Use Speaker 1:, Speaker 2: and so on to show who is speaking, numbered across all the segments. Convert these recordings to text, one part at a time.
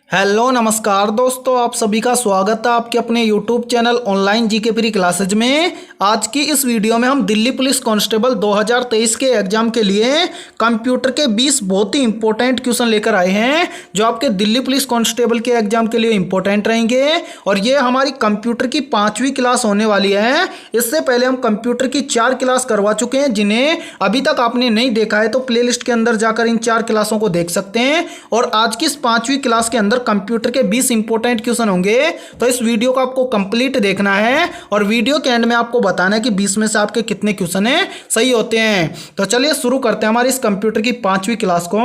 Speaker 1: Hello नमस्कार दोस्तों, आप सभी का स्वागत है आपके अपने YouTube channel online GK pre classes में। आज की इस वीडियो में हम दिल्ली पुलिस कांस्टेबल 2023 के एग्जाम के लिए कंप्यूटर के 20 बहुत ही इंपॉर्टेंट क्वेश्चन लेकर आए हैं जो आपके दिल्ली पुलिस कांस्टेबल के एग्जाम के लिए इंपॉर्टेंट रहेंगे। और ये हमारी कंप्यूटर की 5वीं क्लास होने वाली है। इससे पहले हम कंप्यूटर की 4 क्लास करवा चुके हैं, जिन्हें अभी तक आपने नहीं देखा है तो प्लेलिस्ट के अंदर जाकर इन 4 क्लासों को देख सकते हैं। और आज की इस 5वीं क्लास के अंदर कंप्यूटर के 20 इंपॉर्टेंट क्वेश्चन होंगे, तो इस वीडियो को आपको कंप्लीट देखना है और वीडियो के एंड में आपको बताना है कि 20 में से आपके कितने क्वेश्चन है सही होते हैं। तो चलिए शुरू करते हैं हमारी इस कंप्यूटर की 5वीं क्लास को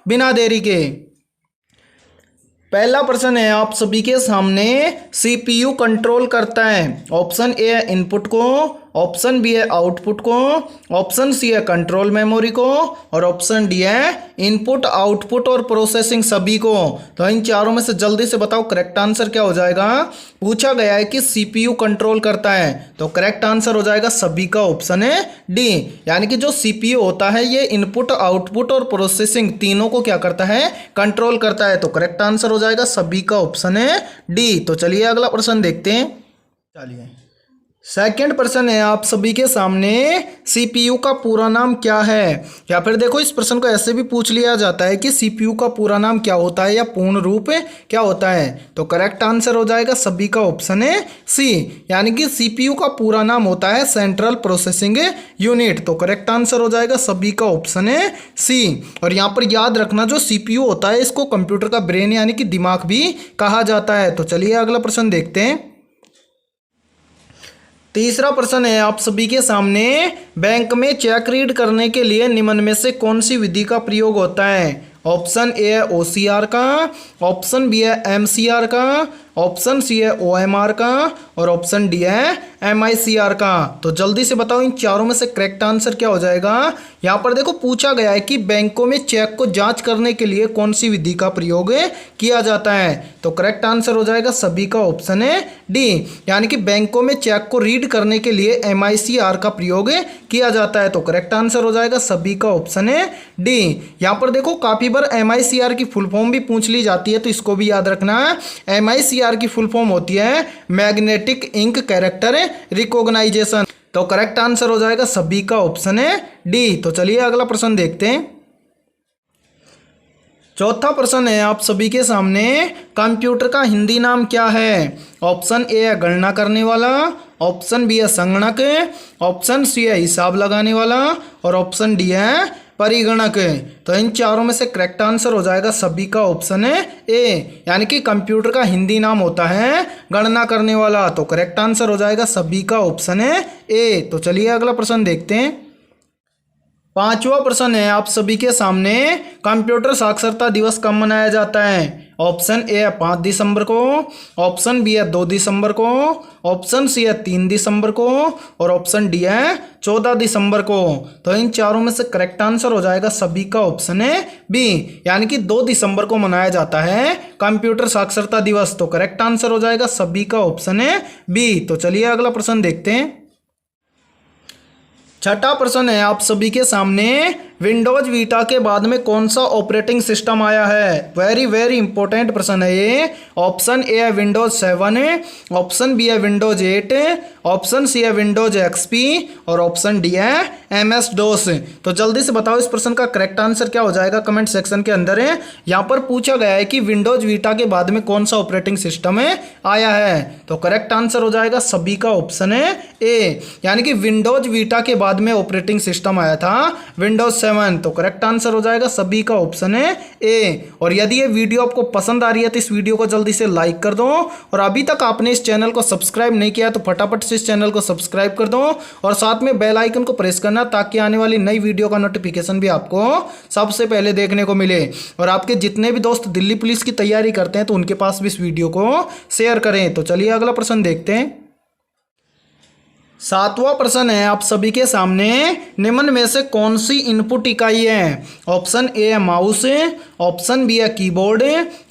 Speaker 1: बिना देरी के। पहला प्रश्न है आप सभी के सामने, सीपीयू कंट्रोल करता है। ऑप्शन ए है इनपुट को, ऑप्शन बी है आउटपुट को, ऑप्शन सी है कंट्रोल मेमोरी को और ऑप्शन डी है इनपुट आउटपुट और प्रोसेसिंग सभी को। तो इन चारों में से जल्दी से बताओ करेक्ट आंसर क्या हो जाएगा। पूछा गया है कि सीपीयू कंट्रोल करता है, तो करेक्ट आंसर हो जाएगा सभी का ऑप्शन है डी। यानी कि जो सीपीयू होता है ये इनपुट आउटपुट और प्रोसेसिंग तीनों को क्या करता है, कंट्रोल करता है। तो करेक्ट आंसर हो जाएगा सभी का ऑप्शन है डी। तो चलिए अगला प्रश्न देखते हैं। चलिए सेकंड प्रश्न है आप सभी के सामने, सीपीयू का पूरा नाम क्या है। या फिर देखो इस प्रश्न को ऐसे भी पूछ लिया जाता है कि सीपीयू का पूरा नाम क्या होता है या पूर्ण रूप क्या होता है। तो करेक्ट आंसर हो जाएगा सभी का ऑप्शन है सी। यानी कि सीपीयू का पूरा नाम होता है सेंट्रल प्रोसेसिंग यूनिट। तो करेक्ट आंसर हो जाएगा सभी का ऑप्शन है सी। और यहाँ पर याद रखना जो सीपीयू होता है इसको कंप्यूटर का ब्रेन यानी कि दिमाग भी कहा जाता है। तो चलिए अगला प्रश्न देखते हैं। तीसरा प्रश्न है आप सभी के सामने, बैंक में चेक रीड करने के लिए निम्न में से कौन सी विधि का प्रयोग होता है। ऑप्शन ए है ओसीआर का, ऑप्शन बी है एमसीआर का, ऑप्शन सी है ओएमआर का और ऑप्शन डी है एमआईसीआर का। तो जल्दी से बताओ इन चारों में से करेक्ट आंसर क्या हो जाएगा। यहाँ पर देखो पूछा गया है कि बैंकों में चेक को जांच करने के लिए कौन सी विधि का प्रयोग किया जाता है। तो करेक्ट आंसर हो जाएगा सभी का ऑप्शन है डी। यानी कि बैंकों में चेक को रीड करने के लिए एमआईसीआर का प्रयोग किया जाता है। तो करेक्ट आंसर हो जाएगा सभी का ऑप्शन है डी। यहाँ पर देखो काफी बार एमआईसीआर की फुल फॉर्म भी पूछ ली जाती है, तो इसको भी याद रखना है। एमआईसीआर की फुल फॉर्म होती है मैग्नेटिक इंक कैरेक्टर रिकॉग्नाइजेशन। तो करेक्ट आंसर हो जाएगा सभी का ऑप्शन है डी। तो चलिए अगला प्रश्न देखते हैं। चौथा प्रश्न है आप सभी के सामने, कंप्यूटर का हिंदी नाम क्या है। ऑप्शन ए है गणना करने वाला, ऑप्शन बी है संगणक, ऑप्शन सी है हिसाब लगाने वाला और ऑप्शन डी है परिगणक। तो इन चारों में से करेक्ट आंसर हो जाएगा सभी का ऑप्शन है ए। यानी कि कंप्यूटर का हिंदी नाम होता है गणना करने वाला। तो करेक्ट आंसर हो जाएगा सभी का ऑप्शन है ए। तो चलिए अगला प्रश्न देखते हैं। पांचवा प्रश्न है आप सभी के सामने, कंप्यूटर साक्षरता दिवस कब मनाया जाता है। ऑप्शन ए है 5 दिसंबर को, ऑप्शन बी है 2 दिसंबर को, ऑप्शन सी है 3 दिसंबर को और ऑप्शन डी है 14 दिसंबर को। तो इन चारों में से करेक्ट आंसर हो जाएगा सभी का ऑप्शन है बी। यानी कि 2 दिसंबर को मनाया जाता है कंप्यूटर साक्षरता दिवस। तो करेक्ट आंसर हो जाएगा सभी का ऑप्शन है बी। तो चलिए अगला प्रश्न देखते हैं। छठा प्रश्न है आप सभी के सामने, विंडोज वीटा के बाद में कौन सा ऑपरेटिंग सिस्टम आया है। वेरी वेरी इंपॉर्टेंट प्रश्न है ये। ऑप्शन ए है विंडोज 7, ऑप्शन बी है विंडोज 8, ऑप्शन सी है विंडोज एक्सपी और ऑप्शन डी है एमएस डोस। तो जल्दी से बताओ इस प्रश्न का करेक्ट आंसर क्या हो जाएगा कमेंट सेक्शन के अंदर है। यहाँ पर पूछा गया है कि विंडोज वीटा के बाद में कौन सा ऑपरेटिंग सिस्टम आया है। तो करेक्ट आंसर हो जाएगा सभी का ऑप्शन है ए। यानी कि विंडोज वीटा के बाद में ऑपरेटिंग सिस्टम आया था विंडोज 7। तो करेक्ट आंसर हो जाएगा सभी का ऑप्शन है ए। और यदि ये वीडियो आपको पसंद आ रही है तो इस वीडियो को जल्दी से लाइक कर दो और अभी तक आपने इस चैनल को सब्सक्राइब नहीं किया तो फटाफट से इस चैनल को सब्सक्राइब कर दो और साथ में बेल आइकन को प्रेस करना ताकि आने वाली नई वीडियो का नोटिफिकेशन भी आपको सबसे पहले देखने को मिले। और आपके जितने भी दोस्त दिल्ली पुलिस की तैयारी करते हैं तो उनके पास भी इस वीडियो को शेयर करें। तो चलिए अगला प्रश्न देखते हैं। सातवां प्रश्न है आप सभी के सामने, निम्न में से कौन सी इनपुट इकाई है। ऑप्शन ए है माउस, ऑप्शन बी है कीबोर्ड,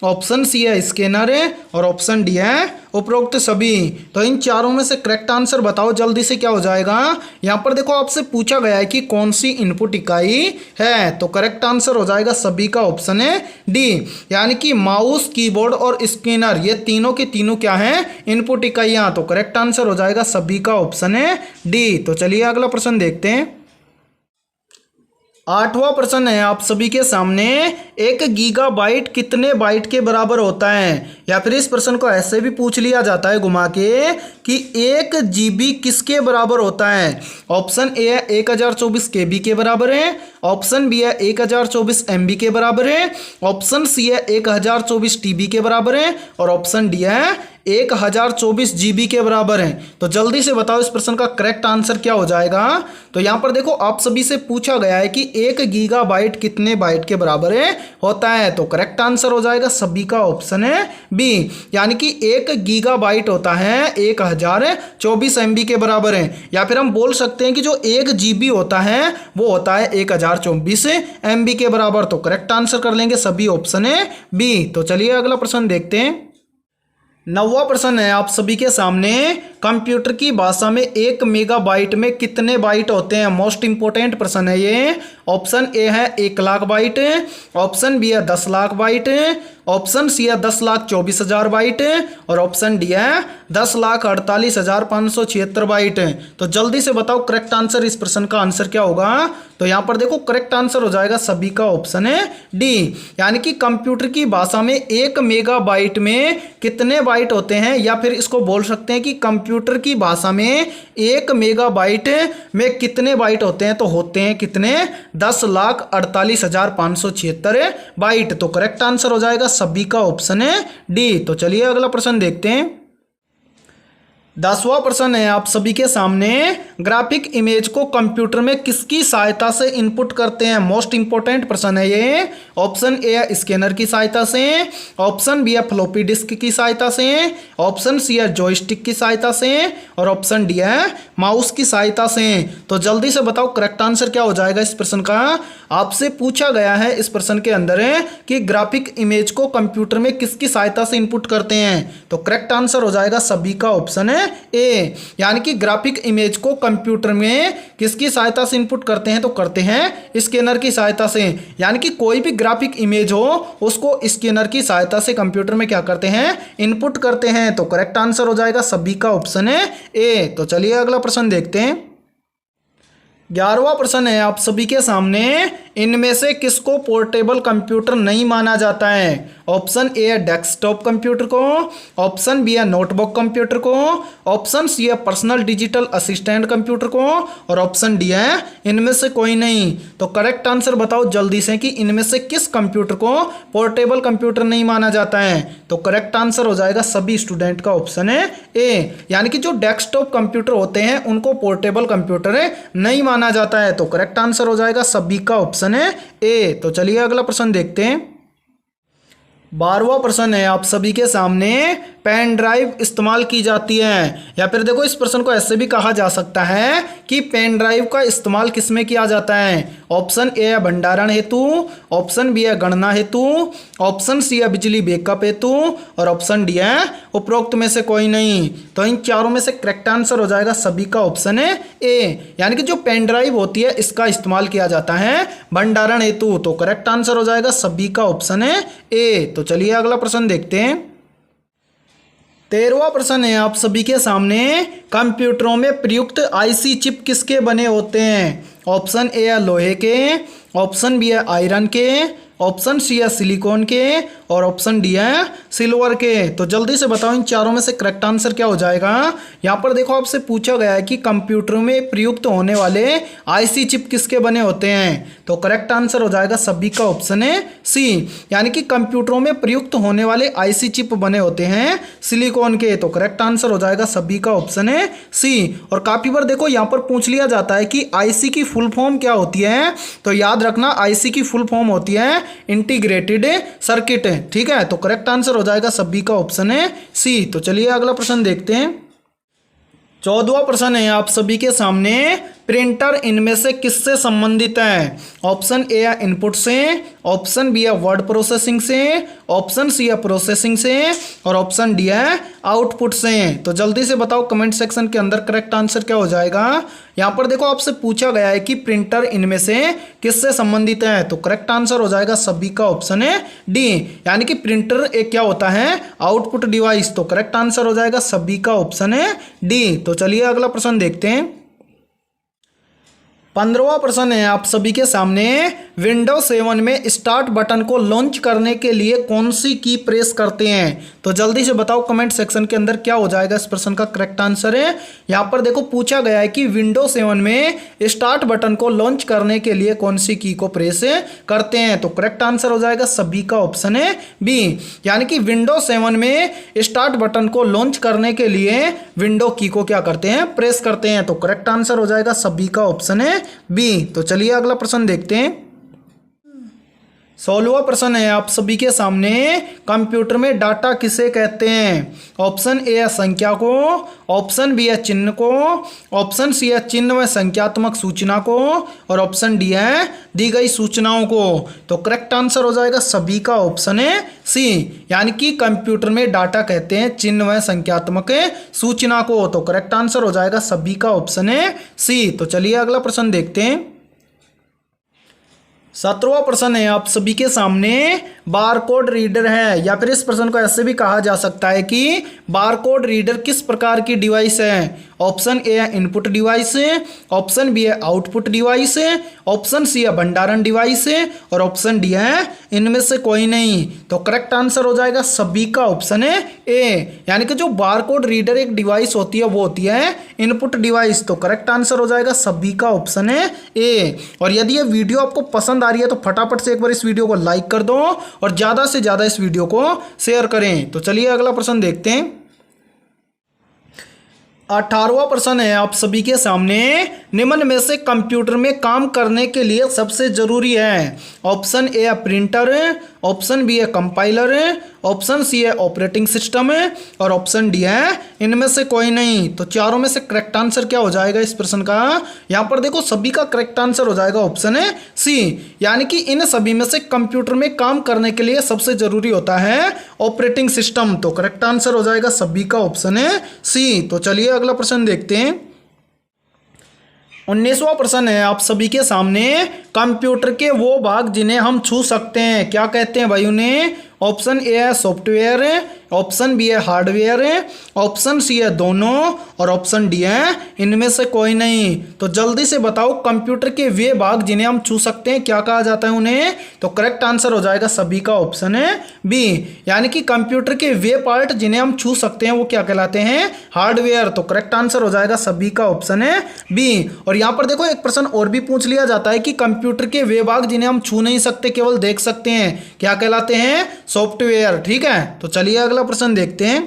Speaker 1: ऑप्शन सी है स्कैनर और ऑप्शन डी है उपरोक्त सभी। तो इन चारों में से करेक्ट आंसर बताओ जल्दी से, क्या हो जाएगा। यहाँ पर देखो आपसे पूछा गया है कि कौन सी इनपुट इकाई है, तो करेक्ट आंसर हो जाएगा सभी का ऑप्शन है डी, यानी कि माउस, कीबोर्ड और स्कैनर, ये तीनों के तीनों क्या हैं, इनपुट इकाइयां। तो करेक्ट आंसर हो जाएगा सभी का ऑप्शन है डी। तो चलिए अगला प्रश्न देखते हैं। 8वां प्रश्न है आप सभी के सामने, 1 गीगाबाइट कितने बाइट के बराबर होता है। या फिर इस प्रश्न को ऐसे भी पूछ लिया जाता है घुमा के कि 1 GB किसके बराबर होता है। ऑप्शन ए है 1024 KB के बराबर है, ऑप्शन बी है 1024 MB के बराबर है, ऑप्शन सी है 1024 TB के बराबर है, और ऑप्शन डी है 1024 GB के बराबर है। तो जल्दी से बताओ इस प्रश्न का करेक्ट आंसर क्या हो जाएगा। तो यहाँ पर देखो आप सभी से पूछा गया है कि 1 गीगाबाइट कितने बाइट के बराबर है होता है, तो करेक्ट आंसर हो जाएगा सभी का ऑप्शन है बी, यानी कि 1 गीगाबाइट होता है 1024 MB के बराबर है। या फिर हम बोल सकते हैं कि जो 1 GB होता है वो होता है 1024 MB के बराबर। तो करेक्ट आंसर कर लेंगे सभी ऑप्शन है बी। तो चलिए अगला प्रश्न देखते हैं। 9वां प्रश्न है आप सभी के सामने, कंप्यूटर की भाषा में 1 मेगाबाइट में कितने बाइट होते हैं। मोस्ट इंपोर्टेंट प्रश्न है ये। ऑप्शन ए है 1 लाख बाइट, ऑप्शन बी है 10 लाख बाइट, ऑप्शन सी है 10,24,000 बाइट, और ऑप्शन डी है 10,48,576 बाइट। तो जल्दी से बताओ करेक्ट आंसर, इस प्रश्न का आंसर क्या होगा। तो यहाँ पर देखो करेक्ट आंसर हो जाएगा सभी का ऑप्शन है डी, यानी कि कंप्यूटर की भाषा में 1 मेगाबाइट में कितने बाइट होते हैं, या फिर इसको बोल सकते हैं कि कंप्यूटर की भाषा में 1 मेगाबाइट में कितने बाइट होते हैं। तो होते हैं कितने, 10,48,576 बाइट। तो करेक्ट आंसर हो जाएगा सभी का ऑप्शन है डी। तो चलिए अगला प्रश्न देखते हैं। 10वां प्रश्न है आप सभी के सामने, ग्राफिक इमेज को कंप्यूटर में किसकी सहायता से इनपुट करते हैं। मोस्ट इंपोर्टेंट प्रश्न है ये। ऑप्शन ए है स्कैनर की सहायता से, ऑप्शन बी है फ्लॉपी डिस्क की सहायता से, ऑप्शन सी है जॉयस्टिक की सहायता से, और ऑप्शन डी है माउस की सहायता से। तो जल्दी से बताओ करेक्ट आंसर क्या हो जाएगा इस प्रश्न का। आपसे पूछा गया है इस प्रश्न के अंदर है कि ग्राफिक इमेज को कंप्यूटर में किसकी सहायता से इनपुट करते हैं। तो करेक्ट आंसर हो जाएगा सभी का ऑप्शन है ए, यानी कि ग्राफिक इमेज को कंप्यूटर में किसकी सहायता से इनपुट करते हैं। तो करते हैं स्कैनर की सहायता से, यानी कि कोई भी ग्राफिक इमेज हो उसको स्कैनर की सहायता से कंप्यूटर में क्या करते हैं, इनपुट करते हैं। तो करेक्ट आंसर हो जाएगा सभी का ऑप्शन है ए। तो चलिए अगला प्रश्न देखते हैं। 11वां प्रश्न है आप सभी के सामने, इनमें से किसको पोर्टेबल कंप्यूटर नहीं माना जाता है। ऑप्शन ए है डेस्कटॉप कंप्यूटर को, ऑप्शन बी है नोटबुक कंप्यूटर को, ऑप्शन सी है पर्सनल डिजिटल असिस्टेंट कंप्यूटर को, और ऑप्शन डी है इनमें से कोई नहीं। तो करेक्ट आंसर बताओ जल्दी से कि इनमें से किस कंप्यूटर को पोर्टेबल कंप्यूटर नहीं माना जाता है। तो करेक्ट आंसर हो जाएगा सभी स्टूडेंट का ऑप्शन है ए, यानी कि जो डेस्कटॉप कंप्यूटर होते हैं उनको पोर्टेबल कंप्यूटर नहीं माना जाता है। तो करेक्ट आंसर हो जाएगा सभी का ऑप्शन है ए। तो चलिए अगला प्रश्न देखते हैं। 12वां प्रश्न है आप सभी के सामने, पेन ड्राइव इस्तेमाल की जाती है। या फिर देखो इस प्रश्न को ऐसे भी कहा जा सकता है कि पेन ड्राइव का इस्तेमाल किस में किया जाता है। ऑप्शन ए है भंडारण हेतु, ऑप्शन बी है गणना हेतु, ऑप्शन सी है बिजली बैकअप हेतु, और ऑप्शन डी है उपरोक्त में से कोई नहीं। तो इन चारों में से करेक्ट आंसर हो जाएगा सभी का ऑप्शन है ए, यानी कि जो पेन ड्राइव होती है इसका इस्तेमाल किया जाता है भंडारण हेतु। तो करेक्ट आंसर हो जाएगा सभी का ऑप्शन है ए। तो चलिए अगला प्रश्न देखते हैं। 13वां प्रश्न है आप सभी के सामने, कंप्यूटरों में प्रयुक्त आईसी चिप किसके बने होते हैं। ऑप्शन ए है लोहे के, ऑप्शन बी है आयरन के, ऑप्शन सी है सिलिकॉन के, और ऑप्शन डी है सिल्वर के। तो जल्दी से बताओ इन चारों में से करेक्ट आंसर क्या हो जाएगा। यहाँ पर देखो आपसे पूछा गया है कि कंप्यूटर में प्रयुक्त होने वाले आईसी चिप किसके बने होते हैं। तो करेक्ट आंसर हो जाएगा सभी का ऑप्शन है सी, यानी कि कंप्यूटरों में प्रयुक्त होने वाले आईसी चिप बने होते हैं सिलिकॉन के। तो करेक्ट आंसर हो जाएगा सभी का ऑप्शन है सी। और काफी बार देखो यहाँ पर पूछ लिया जाता है कि आईसी की फुल फॉर्म क्या होती है। तो याद रखना आईसी की फुल फॉर्म होती है इंटीग्रेटेड सर्किट। ठीक है, तो करेक्ट आंसर हो जाएगा सभी का ऑप्शन है सी। तो चलिए अगला प्रश्न देखते हैं। 14वां प्रश्न है आप सभी के सामने, प्रिंटर इनमें से किससे संबंधित है? ऑप्शन ए है इनपुट से, ऑप्शन बी है वर्ड प्रोसेसिंग से, ऑप्शन सी है प्रोसेसिंग से और ऑप्शन डी है आउटपुट से। तो जल्दी से बताओ कमेंट सेक्शन के अंदर करेक्ट आंसर क्या हो जाएगा। यहाँ पर देखो आपसे पूछा गया है कि प्रिंटर इनमें से किससे संबंधित है, तो करेक्ट आंसर हो जाएगा सभी का ऑप्शन है डी, यानी कि प्रिंटर एक क्या होता है आउटपुट डिवाइस। तो करेक्ट आंसर हो जाएगा सभी का ऑप्शन है डी। तो चलिए अगला प्रश्न देखते हैं। 15वां प्रश्न है आप सभी के सामने, विंडोज 7 में स्टार्ट बटन को लॉन्च करने के लिए कौन सी की प्रेस करते हैं? तो जल्दी से बताओ कमेंट सेक्शन के अंदर क्या हो जाएगा इस प्रश्न का करेक्ट आंसर है। यहाँ पर देखो पूछा गया है कि विंडोज 7 में स्टार्ट बटन को लॉन्च करने के लिए कौन सी की को प्रेस करते हैं? तो करेक्ट आंसर हो जाएगा सभी का ऑप्शन है बी, यानी कि विंडोज 7 में स्टार्ट बटन को लॉन्च करने के लिए विंडो की को क्या करते हैं प्रेस करते हैं। तो करेक्ट आंसर हो जाएगा सभी का ऑप्शन है बी। तो चलिए अगला प्रश्न देखते हैं। 16वां प्रश्न है आप सभी के सामने, कंप्यूटर में डाटा किसे कहते हैं? ऑप्शन ए है संख्या को, ऑप्शन बी है चिन्ह को, ऑप्शन सी है चिन्ह व संख्यात्मक सूचना को और ऑप्शन डी है दी गई सूचनाओं को। तो करेक्ट आंसर हो जाएगा सभी का ऑप्शन है सी, यानी कि कंप्यूटर में डाटा कहते हैं चिन्ह व संख्यात्मक सूचना को। तो करेक्ट आंसर हो जाएगा सभी का ऑप्शन है सी। तो चलिए अगला प्रश्न देखते हैं। 17वां प्रश्न है आप सभी के सामने, बारकोड रीडर है, या फिर इस प्रश्न को ऐसे भी कहा जा सकता है कि बारकोड रीडर किस प्रकार की डिवाइस है? ऑप्शन ए है इनपुट डिवाइस, ऑप्शन बी है आउटपुट डिवाइस, ऑप्शन सी है भंडारण डिवाइस और ऑप्शन डी है इनमें से कोई नहीं। तो करेक्ट आंसर हो जाएगा सभी का ऑप्शन है ए, यानी कि जो बारकोड रीडर एक डिवाइस होती है वो होती है इनपुट डिवाइस। तो करेक्ट आंसर हो जाएगा सभी का ऑप्शन है ए। और यदि ये वीडियो आपको पसंद आ रही है तो फटाफट से एक बार इस वीडियो को लाइक कर दो और ज़्यादा से ज़्यादा इस वीडियो को शेयर करें। तो चलिए अगला प्रश्न देखते हैं। 18वां प्रश्न है आप सभी के सामने, निम्न में से कंप्यूटर में काम करने के लिए सबसे जरूरी है? ऑप्शन ए है प्रिंटर, ऑप्शन बी है कंपाइलर, ऑप्शन सी है ऑपरेटिंग सिस्टम और ऑप्शन डी है इनमें से कोई नहीं। तो चारों में से करेक्ट आंसर क्या हो जाएगा इस प्रश्न का? यहाँ पर देखो सभी का करेक्ट आंसर हो जाएगा ऑप्शन है सी, यानी कि इन सभी में से कंप्यूटर में काम करने के लिए सबसे जरूरी होता है ऑपरेटिंग सिस्टम। तो करेक्ट आंसर हो जाएगा सभी का ऑप्शन है सी। तो चलिए अगला प्रश्न देखते हैं। 19वां प्रश्न है आप सभी के सामने, कंप्यूटर के वो भाग जिन्हें हम छू सकते हैं क्या कहते हैं भाई उन्हें? ऑप्शन ए है सॉफ्टवेयर, ऑप्शन बी है हार्डवेयर, ऑप्शन सी है दोनों और ऑप्शन डी है इनमें से कोई नहीं। तो जल्दी से बताओ कंप्यूटर के वे भाग जिन्हें हम छू सकते हैं क्या कहा जाता है उन्हें? तो करेक्ट आंसर हो जाएगा सभी का ऑप्शन है बी, यानी कि कंप्यूटर के वे पार्ट जिन्हें हम छू सकते हैं वो क्या कहलाते हैं? हार्डवेयर। तो करेक्ट आंसर हो जाएगा सभी का ऑप्शन है बी। और यहाँ पर देखो एक प्रश्न और भी पूछ लिया जाता है कि कंप्यूटर के वे भाग जिन्हें हम छू नहीं सकते केवल देख सकते हैं क्या कहलाते हैं? सॉफ्टवेयर। ठीक है, तो चलिए अगला प्रश्न देखते हैं।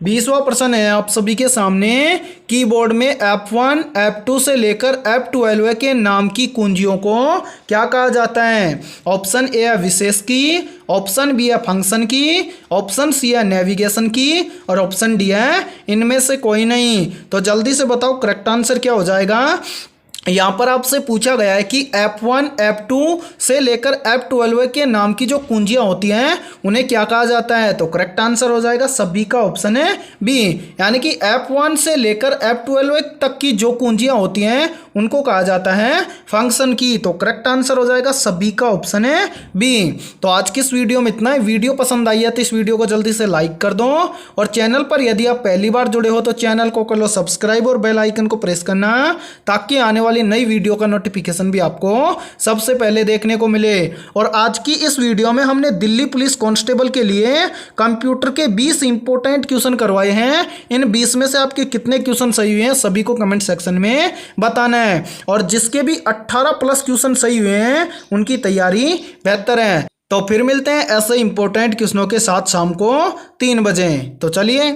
Speaker 1: 20वां प्रश्न है आप सभी के सामने, कीबोर्ड में F1 F2 से लेकर F12 के नाम की कुंजियों को क्या कहा जाता है? ऑप्शन ए है विशेष की, ऑप्शन बी है फंक्शन की, ऑप्शन सी है नेविगेशन की और ऑप्शन डी है इनमें से कोई नहीं। तो जल्दी से बताओ करेक्ट आंसर क्या हो जाएगा। यहाँ पर आपसे पूछा गया है कि F1 F2 से लेकर F12 के नाम की जो कुंजियाँ होती हैं उन्हें क्या कहा जाता है? तो करेक्ट आंसर हो जाएगा सभी का ऑप्शन है बी, यानी कि F1 से लेकर F12 तक की जो कुंजियाँ होती हैं उनको कहा जाता है फंक्शन की। तो करेक्ट आंसर हो जाएगा सभी का ऑप्शन है बी। तो आज की इस वीडियो में इतना ही। वीडियो पसंद आई है तो इस वीडियो को जल्दी से लाइक कर दो और चैनल पर यदि आप पहली बार जुड़े हो तो चैनल को कर लो सब्सक्राइब और बेल आइकन को प्रेस करना ताकि आने वाली नई वीडियो का नोटिफिकेशन भी आपको सबसे पहले देखने को मिले। और आज की इस वीडियो में हमने दिल्ली पुलिस कांस्टेबल के लिए कंप्यूटर के 20 इंपॉर्टेंट क्वेश्चन करवाए हैं। इन 20 में से आपके कितने क्वेश्चन सही हुए हैं सभी को कमेंट सेक्शन में बताना है। और जिसके भी 18 प्लस क्वेश्चन सही हुए हैं उनकी तैयारी बेहतर है। तो फिर मिलते हैं ऐसे इंपॉर्टेंट क्वेश्चनों के साथ शाम को 3 बजे। तो चलिए।